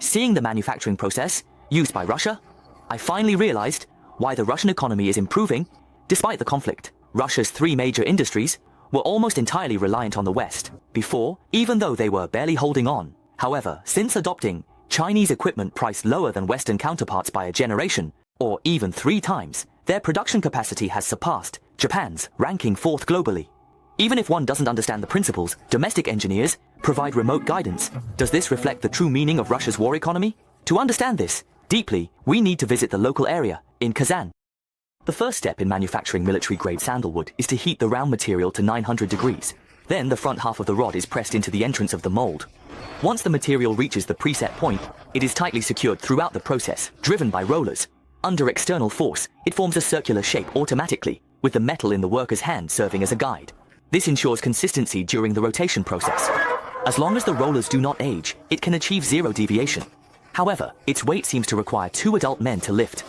Seeing the manufacturing process used by Russia, I finally realized why the Russian economy is improving despite the conflict. Russia's three major industries were almost entirely reliant on the West before, even though they were barely holding on. However, since adopting Chinese equipment priced lower than Western counterparts by a generation, or even 3 times, their production capacity has surpassed Japan's, ranking 4th globally. Even if one doesn't understand the principles, domestic engineers provide remote guidance. Does this reflect the true meaning of Russia's war economy? To understand this deeply, we need to visit the local area in Kazan. The first step in manufacturing military-grade sandalwood is to heat the round material to 900 degrees. Then the front half of the rod is pressed into the entrance of the mold. Once the material reaches the preset point, it is tightly secured throughout the process, driven by rollers. Under external force, it forms a circular shape automatically, with the metal in the worker's hand serving as a guide. This ensures consistency during the rotation process. As long as the rollers do not age, it can achieve 0 deviation. However, its weight seems to require 2 adult men to lift.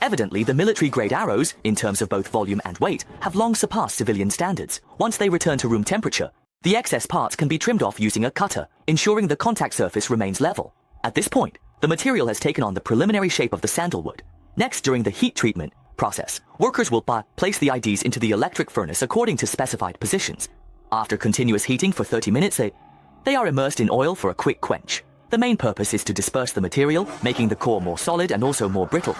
Evidently, the military-grade arrows, in terms of both volume and weight, have long surpassed civilian standards. Once they return to room temperature, the excess parts can be trimmed off using a cutter, ensuring the contact surface remains level. At this point, the material has taken on the preliminary shape of the sandalwood. Next, during the heat treatment process, workers will place the IDs into the electric furnace according to specified positions. After continuous heating for 30 minutes, they are immersed in oil for a quick quench. The main purpose is to disperse the material, making the core more solid and also more brittle.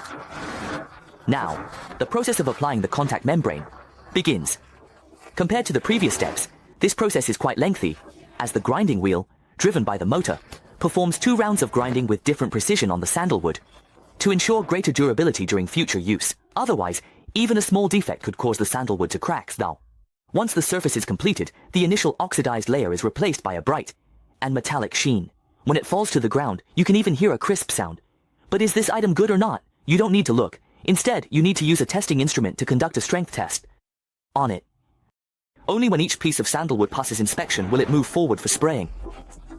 Now, the process of applying the contact membrane begins. Compared to the previous steps, this process is quite lengthy, as the grinding wheel, driven by the motor, performs 2 rounds of grinding with different precision on the sandalwood to ensure greater durability during future use. Otherwise, even a small defect could cause the sandalwood to crack. Now, once the surface is completed, the initial oxidized layer is replaced by a bright and metallic sheen. When it falls to the ground, you can even hear a crisp sound. But is this item good or not? You don't need to look. Instead, you need to use a testing instrument to conduct a strength test on it. Only when each piece of sandalwood passes inspection will it move forward for spraying.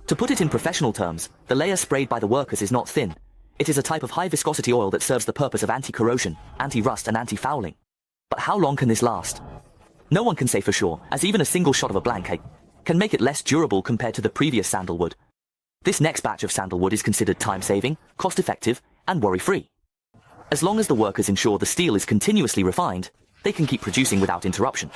To put it in professional terms, the layer sprayed by the workers is not thin. It is a type of high-viscosity oil that serves the purpose of anti-corrosion, anti-rust and anti-fouling. But how long can this last? No one can say for sure, as even a single shot of a blank can make it less durable compared to the previous sandalwood. This next batch of sandalwood is considered time-saving, cost-effective, and worry-free. As long as the workers ensure the steel is continuously refined, they can keep producing without interruption.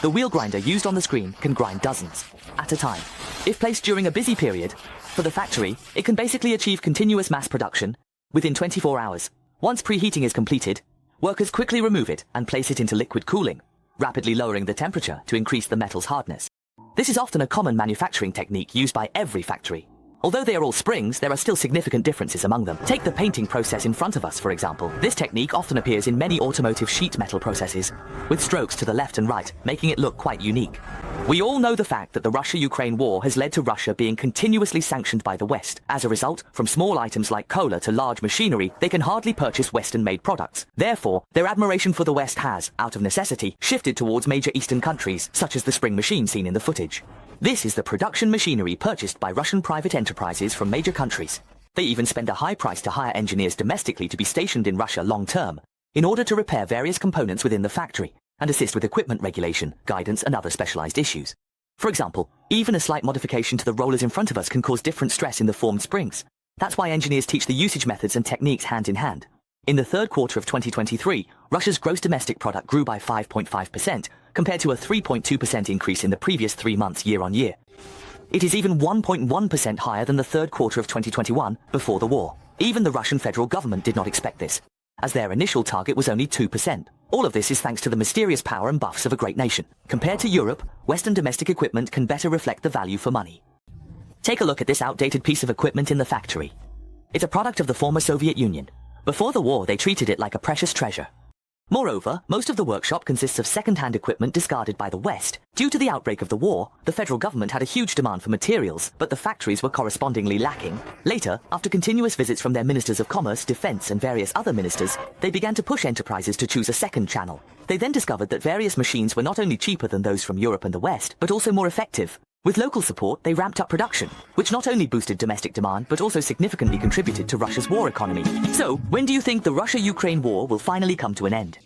The wheel grinder used on the screen can grind dozens at a time. If placed during a busy period, for the factory, it can basically achieve continuous mass production within 24 hours. Once preheating is completed, workers quickly remove it and place it into liquid cooling, rapidly lowering the temperature to increase the metal's hardness. This is often a common manufacturing technique used by every factory. Although they are all springs, there are still significant differences among them. Take the painting process in front of us, for example. This technique often appears in many automotive sheet metal processes, with strokes to the left and right, making it look quite unique. We all know the fact that the Russia-Ukraine war has led to Russia being continuously sanctioned by the West. As a result, from small items like cola to large machinery, they can hardly purchase Western-made products. Therefore, their admiration for the West has, out of necessity, shifted towards major Eastern countries, such as the spring machine seen in the footage. This is the production machinery purchased by Russian private enterprises from major countries. They even spend a high price to hire engineers domestically to be stationed in Russia long-term, in order to repair various components within the factory, and assist with equipment regulation, guidance, and other specialized issues. For example, even a slight modification to the rollers in front of us can cause different stress in the formed springs. That's why engineers teach the usage methods and techniques hand in hand. In the third quarter of 2023, Russia's gross domestic product grew by 5.5%, compared to a 3.2% increase in the previous 3 months year-on-year. It is even 1.1% higher than the third quarter of 2021, before the war. Even the Russian federal government did not expect this, as their initial target was only 2%. All of this is thanks to the mysterious power and buffs of a great nation. Compared to Europe, Western domestic equipment can better reflect the value for money. Take a look at this outdated piece of equipment in the factory. It's a product of the former Soviet Union. Before the war, they treated it like a precious treasure. Moreover, most of the workshop consists of second-hand equipment discarded by the West. Due to the outbreak of the war, the federal government had a huge demand for materials, but the factories were correspondingly lacking. Later, after continuous visits from their ministers of commerce, defense, and various other ministers, they began to push enterprises to choose a second channel. They then discovered that various machines were not only cheaper than those from Europe and the West, but also more effective. With local support, they ramped up production, which not only boosted domestic demand, but also significantly contributed to Russia's war economy. So, when do you think the Russia-Ukraine war will finally come to an end?